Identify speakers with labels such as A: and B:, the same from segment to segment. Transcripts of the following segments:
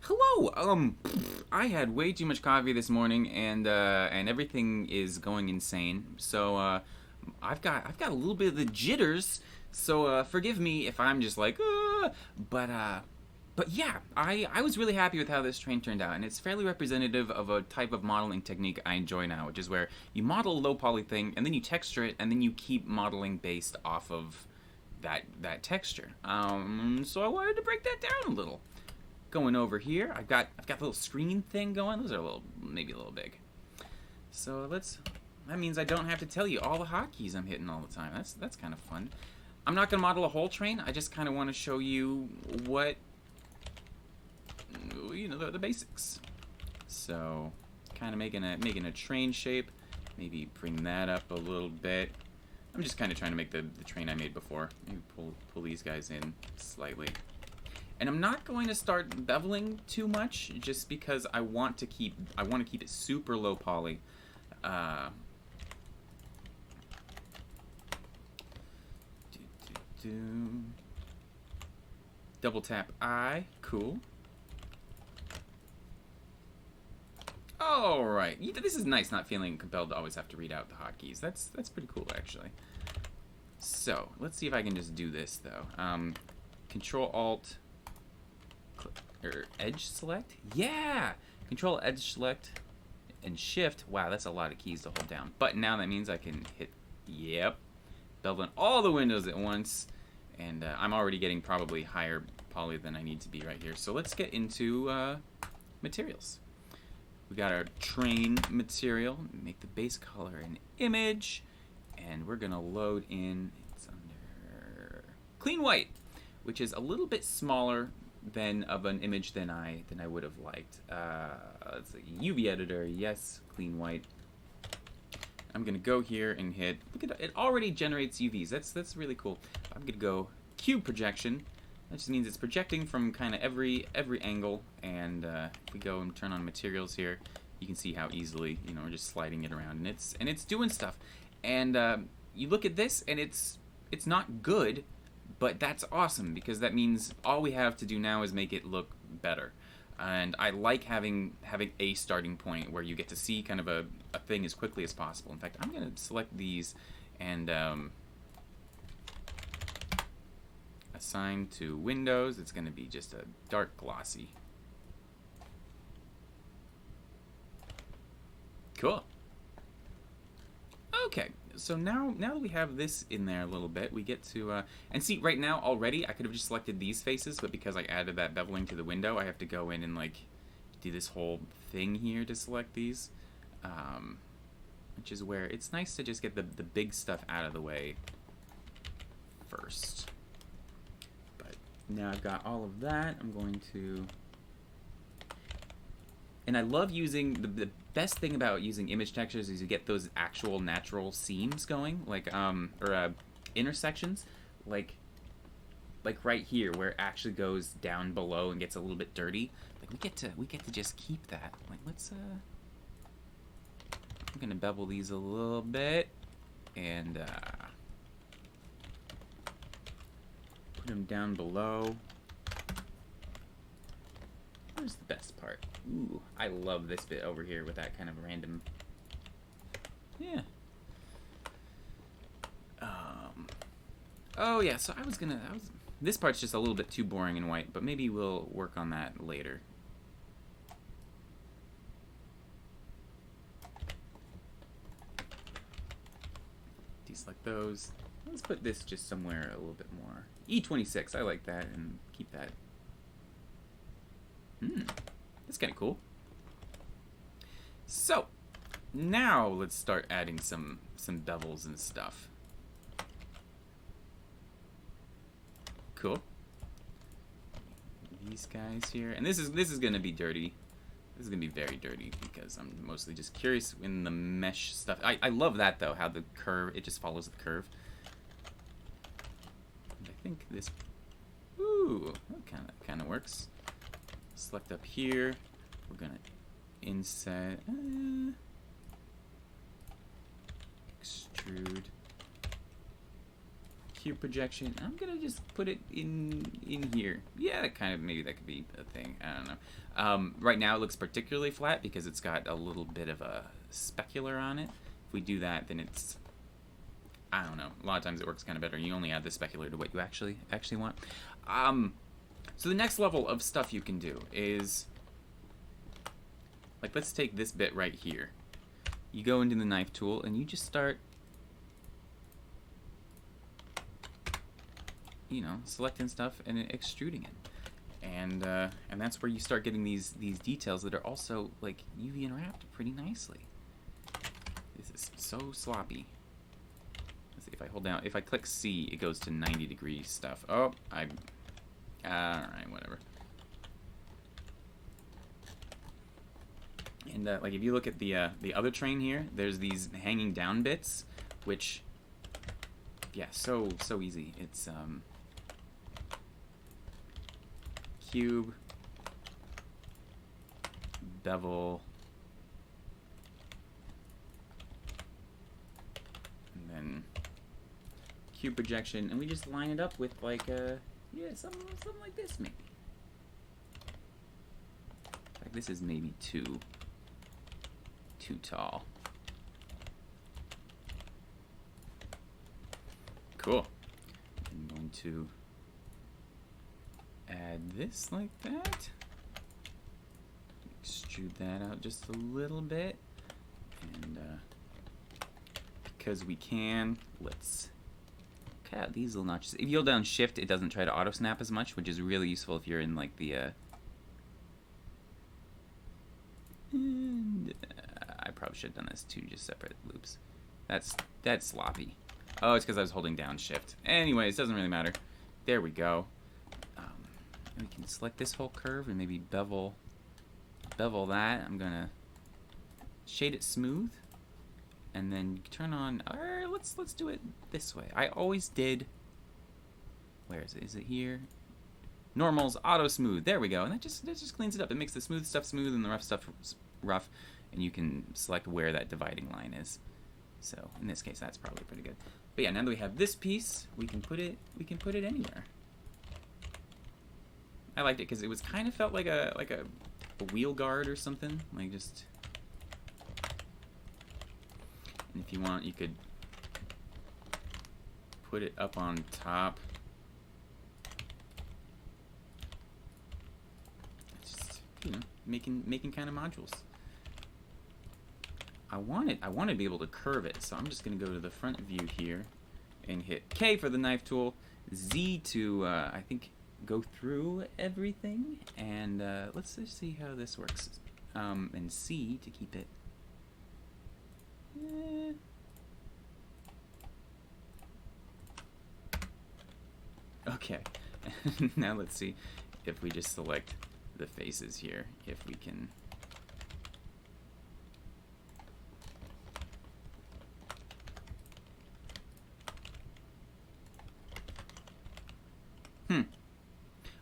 A: Hello. I had way too much coffee this morning, and everything is going insane. So I've got a little bit of the jitters. So forgive me if I'm just like, but uh, but yeah, I was really happy with how this train turned out, and it's fairly representative of a type of modeling technique I enjoy now, which is where you model a low poly thing, and then you texture it, and then you keep modeling based off of that texture. So I wanted to break that down a little. Going over here, I've got the little screen thing going. Those are a little, maybe a little big. So that means I don't have to tell you all the hotkeys I'm hitting all the time. That's kind of fun. I'm not gonna model a whole train. I just kind of want to show you what, the basics. So kind of making a train shape. Maybe bring that up a little bit. I'm just kind of trying to make the train I made before. Maybe pull these guys in slightly. And I'm not going to start beveling too much, just because I want to keep it super low poly. Double tap I, cool. All right, this is nice, not feeling compelled to always have to read out the hotkeys. That's pretty cool, actually. So let's see if I can just do this though. Control Alt. Or edge select? Yeah! Control edge select and shift. Wow, that's a lot of keys to hold down. But now that means I can hit, yep, bevel all the windows at once. And I'm already getting probably higher poly than I need to be right here. So let's get into materials. We got our train material. Make the base color an image. And we're gonna load in, it's under clean white, which is a little bit smaller than of an image than I would have liked. Let's see, UV editor, yes, clean white. I'm gonna go here and hit. Look at it, already generates UVs. That's really cool. I'm gonna go cube projection. That just means it's projecting from kind of every angle. And if we go and turn on materials here, you can see how easily we're just sliding it around, and it's doing stuff. And you look at this, and it's not good. But that's awesome, because that means all we have to do now is make it look better. And I like having a starting point where you get to see kind of a thing as quickly as possible. In fact, I'm going to select these and assign to Windows. It's going to be just a dark glossy. Cool. Okay, so now that we have this in there a little bit, we get to, and see, right now already, I could have just selected these faces, but because I added that beveling to the window, I have to go in and, like, do this whole thing here to select these, which is where it's nice to just get the big stuff out of the way first. But now I've got all of that, I'm going to... And I love using, the best thing about using image textures is you get those actual natural seams going, like, intersections, like right here, where it actually goes down below and gets a little bit dirty. Like, we get to just keep that. Like, let's, I'm gonna bevel these a little bit, and, put them down below. Where's the best part? Ooh, I love this bit over here with that kind of random... Yeah. Oh yeah, so this part's just a little bit too boring in white, but maybe we'll work on that later. Deselect those. Let's put this just somewhere a little bit more. E26, I like that, and keep that. That's kind of cool. So, now let's start adding some bevels and stuff. Cool. These guys here, and this is gonna be dirty. This is gonna be very dirty because I'm mostly just curious in the mesh stuff. I love that though, how the curve, it just follows the curve. And I think this, ooh, that kind of works. Select up here. We're gonna inset, extrude, cube projection. I'm gonna just put it in here. Yeah, kind of, maybe that could be a thing. I don't know. Right now it looks particularly flat because it's got a little bit of a specular on it. If we do that, then it's, I don't know. A lot of times it works kind of better. You only add the specular to what you actually want. So the next level of stuff you can do is, like, let's take this bit right here. You go into the knife tool and you just start, you know, selecting stuff and extruding it, and that's where you start getting these details that are also like UV unwrapped pretty nicely. This is so sloppy. Let's see, if I hold down, if I click C, it goes to 90-degree stuff. Oh, all right, whatever. And like if you look at the other train here, there's these hanging down bits, which, yeah, so easy. It's cube, bevel, and then cube projection, and we just line it up with like yeah, something like this maybe. Like this is maybe too tall. Cool. I'm going to add this like that. Extrude that out just a little bit. And because we can, let's cut out these little notches. If you hold down Shift, it doesn't try to auto snap as much, which is really useful if you're in like the I probably should have done this two just separate loops. That's sloppy. Oh, it's because I was holding down Shift. Anyways, it doesn't really matter. There we go. We can select this whole curve and maybe bevel that. I'm gonna shade it smooth, and then turn on. Let's do it this way. I always did. Where is it? Is it here? Normals, auto smooth. There we go. And that just cleans it up. It makes the smooth stuff smooth and the rough stuff rough, and you can select where that dividing line is. So in this case, that's probably pretty good. But yeah, now that we have this piece, we can put it anywhere. I liked it because it was kind of felt like a wheel guard or something, like just. And if you want, you could put it up on top. Just, you know, making kind of modules. I want to be able to curve it, so I'm just gonna go to the front view here and hit K for the knife tool, Z to I think go through everything, and let's just see how this works, and C to keep it. Okay. Now let's see if we just select the faces here, if we can.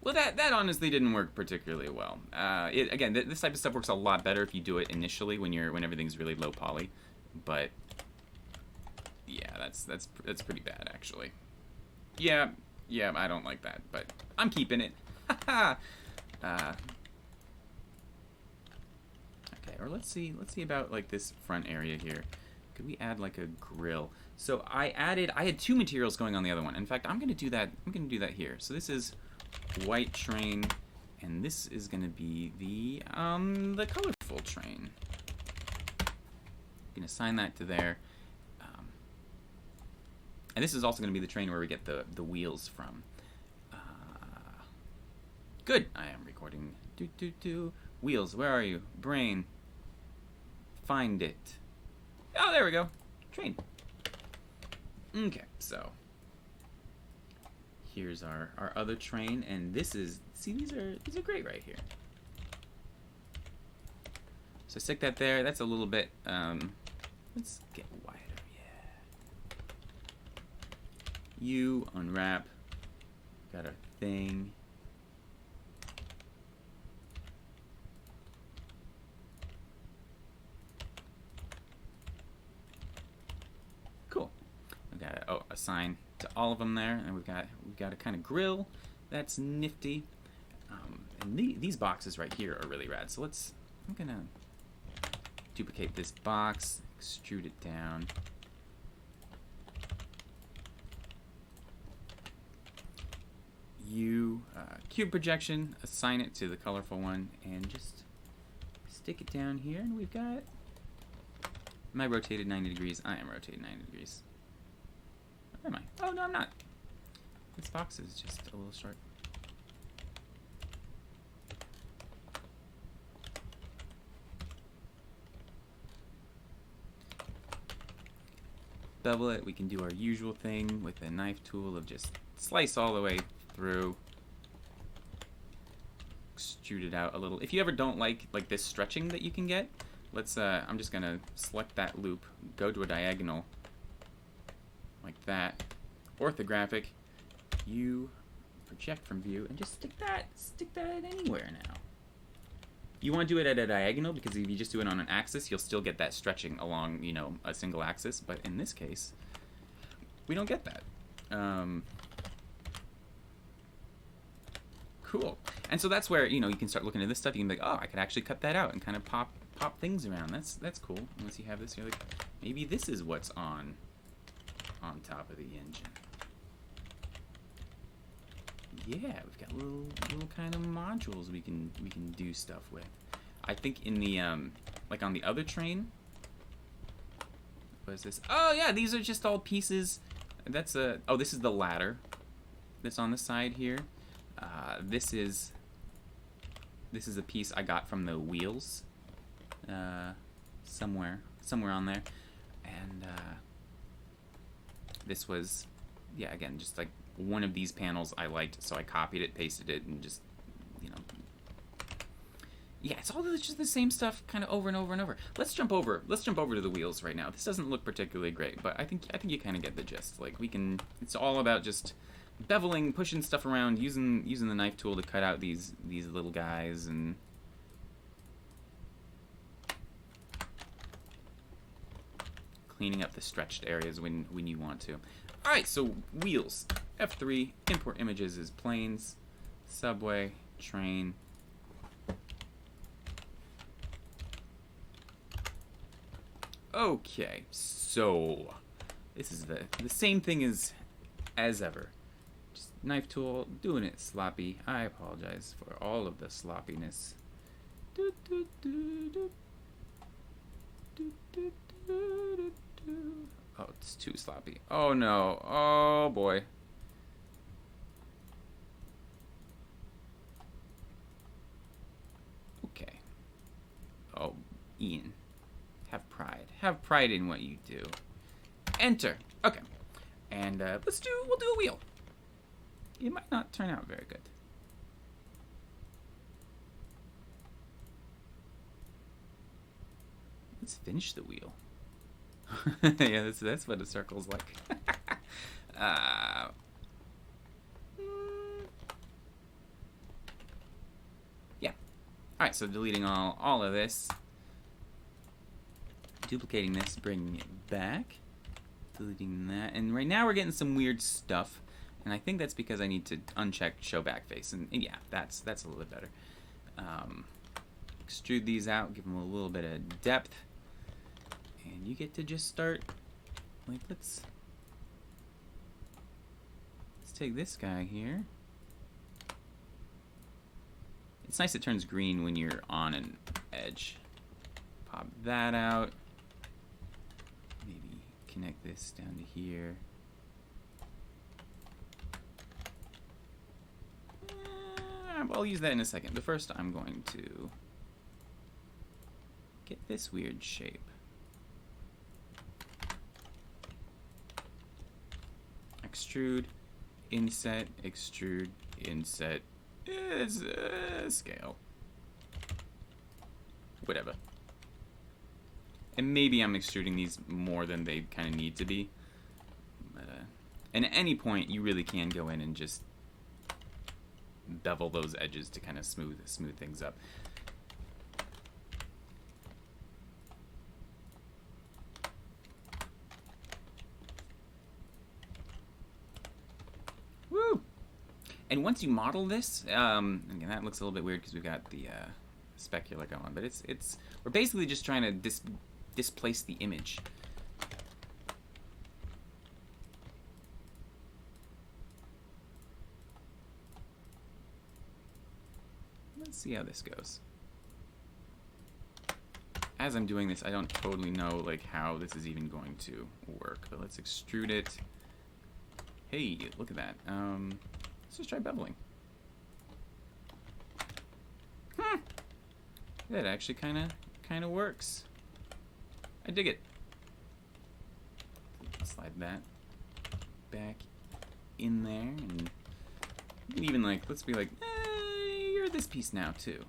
A: Well, that honestly didn't work particularly well. Again, this type of stuff works a lot better if you do it initially when everything's really low poly. But yeah, that's pretty bad actually. Yeah, I don't like that, but I'm keeping it. Okay, or let's see about like this front area here. Could we add like a grill? So I had two materials going on the other one. In fact, I'm gonna do that here. So this is white train, and this is gonna be the colorful train. I'm gonna assign that to there, and this is also gonna be the train where we get the wheels from. Good, I am recording. Wheels, where are you? Brain. Find it. Oh, there we go. Train. Okay, so here's our other train, and this is, see, these are great right here. So stick that there. That's a little bit, let's get wider, yeah. You unwrap, got our thing. Cool. We got, oh, assign. to all of them there, and we've got a kind of grill. That's nifty. And these boxes right here are really rad. So I'm gonna duplicate this box, extrude it down. Cube projection, assign it to the colorful one, and just stick it down here, and we've got... Am I rotated 90 degrees? I am rotated 90 degrees. Where am I? Oh, no, I'm not. This box is just a little short. Bevel it. We can do our usual thing with a knife tool of just slice all the way through. Extrude it out a little. If you ever don't like this stretching that you can get, I'm just gonna select that loop, go to a diagonal like that, orthographic, view, project from view, and just stick that anywhere now. You want to do it at a diagonal because if you just do it on an axis, you'll still get that stretching along, you know, a single axis. But in this case, we don't get that. Cool. And so that's where, you know, you can start looking at this stuff. You can be like, oh, I could actually cut that out and kind of pop things around. That's cool. Once you have this, you're like, maybe this is what's on top of the engine. Yeah, we've got little kind of modules we can do stuff with. I think in the like on the other train. What is this? Oh yeah, these are just all pieces. That's oh, this is the ladder that's on the side here. This is a piece I got from the wheels. Somewhere on there, and this was, yeah, again, just like one of these panels I liked, so I copied it, pasted it, and just, you know, yeah, it's all just the same stuff, kind of over and over and over. Let's jump over to the wheels right now. This doesn't look particularly great, but I think you kind of get the gist. Like it's all about just beveling, pushing stuff around, using the knife tool to cut out these little guys and. Cleaning up the stretched areas when you want to. Alright, so wheels. F3, import images as planes, subway, train. Okay, so this is the same thing as ever. Just knife tool, doing it sloppy. I apologize for all of the sloppiness. Do, do, do, do. Do, do, do, do. Oh, it's too sloppy. Oh no. Oh boy. Okay. Oh, Ian. Have pride. Have pride in what you do. Enter. Okay. And we'll do a wheel. It might not turn out very good. Let's finish the wheel. Yeah, that's what a circle's like. Yeah. Alright, so deleting all of this. Duplicating this, bringing it back. Deleting that. And right now we're getting some weird stuff. And I think that's because I need to uncheck show backface. And yeah, that's a little bit better. Extrude these out, give them a little bit of depth. And you get to just start, like, let's take this guy here. It's nice it turns green when you're on an edge. Pop that out. Maybe connect this down to here. I'll use that in a second. But first I'm going to get this weird shape. Extrude, inset, extrude, inset, scale. Whatever. And maybe I'm extruding these more than they kind of need to be. But, and at any point, you really can go in and just bevel those edges to kind of smooth things up. And once you model this, again, that looks a little bit weird because we've got the specular going, but we're basically just trying to displace the image. Let's see how this goes. As I'm doing this, I don't totally know like how this is even going to work, but let's extrude it. Hey, look at that. Let's just try beveling. That actually kind of works. I dig it. Slide that back in there, and you can even like, let's be like, you're this piece now too.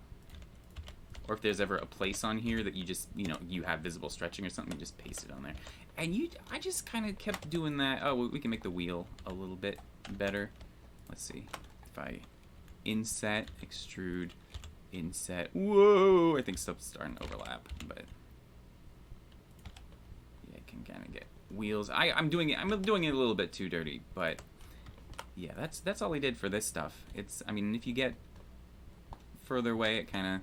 A: Or if there's ever a place on here that you just, you have visible stretching or something, you just paste it on there. And I just kind of kept doing that. Oh, we can make the wheel a little bit better. Let's see. If I inset, extrude, inset. Whoa! I think stuff's starting to overlap, but yeah, I can kind of get wheels. I'm doing it a little bit too dirty, but yeah, that's all I did for this stuff. I mean, if you get further away, it kind of,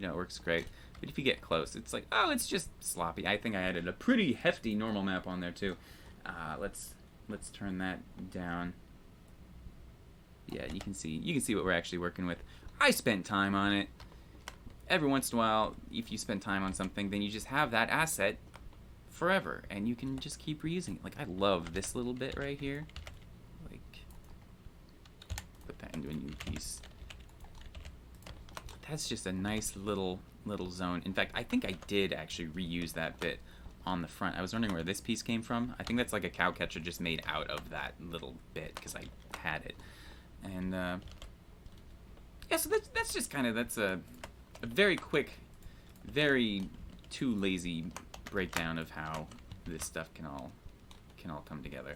A: it works great. But if you get close, it's like, oh, it's just sloppy. I think I added a pretty hefty normal map on there too. Let's turn that down. Yeah, you can see what we're actually working with. I spent time on it. Every once in a while, if you spend time on something, then you just have that asset forever, and you can just keep reusing it. Like, I love this little bit right here. Like, put that into a new piece. That's just a nice little zone. In fact, I think I did actually reuse that bit on the front. I was wondering where this piece came from. I think that's like a cow catcher just made out of that little bit because I had it. And yeah, so that's just kind of, that's a very quick, very too lazy breakdown of how this stuff can all come together.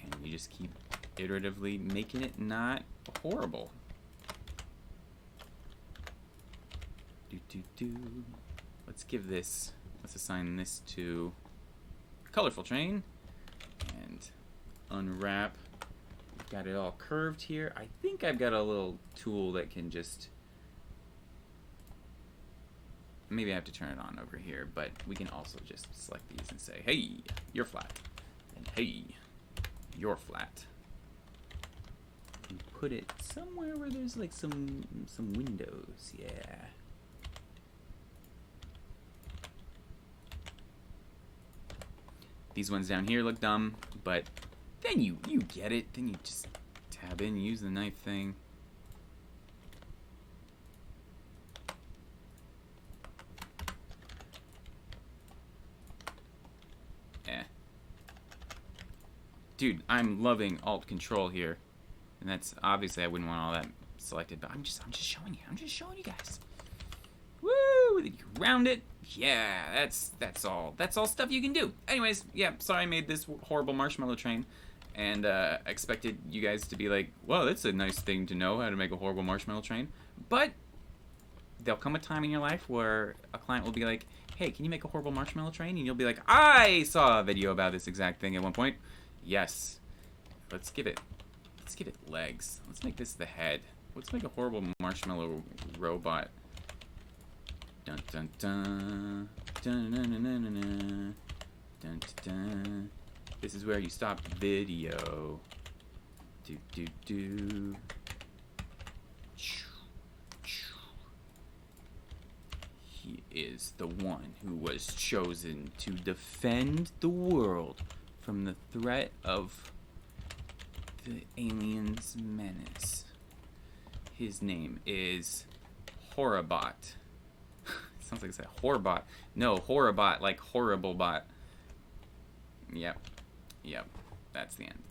A: And you just keep iteratively making it not horrible. Let's assign this to colorful train and unwrap. We've got it all curved here. I think I've got a little tool that can just, maybe I have to turn it on over here, but we can also just select these and say, hey, you're flat, and hey, you're flat. And put it somewhere where there's like some windows, yeah. These ones down here look dumb, but then you get it. Then you just tab in, use the knife thing. Dude, I'm loving Alt Control here, and that's obviously I wouldn't want all that selected, but I'm just showing you. I'm just showing you guys. Woo! You round it. Yeah, that's all stuff you can do. Anyways, yeah, sorry I made this horrible marshmallow train, and expected you guys to be like, well, that's a nice thing to know, how to make a horrible marshmallow train. But there'll come a time in your life where a client will be like, hey, can you make a horrible marshmallow train? And you'll be like, I saw a video about this exact thing at one point. Yes. Let's give it legs. Let's make this the head. Let's make a horrible marshmallow robot. Dun dun dun dun dun dun dun dun dun dun dun. This is where you stop the video. Do do do. He is the one who was chosen to defend the world from the threat of the aliens' menace. His name is Horribot. Sounds like I said Horbot. No, Horribot, like horrible bot. Yep. That's the end.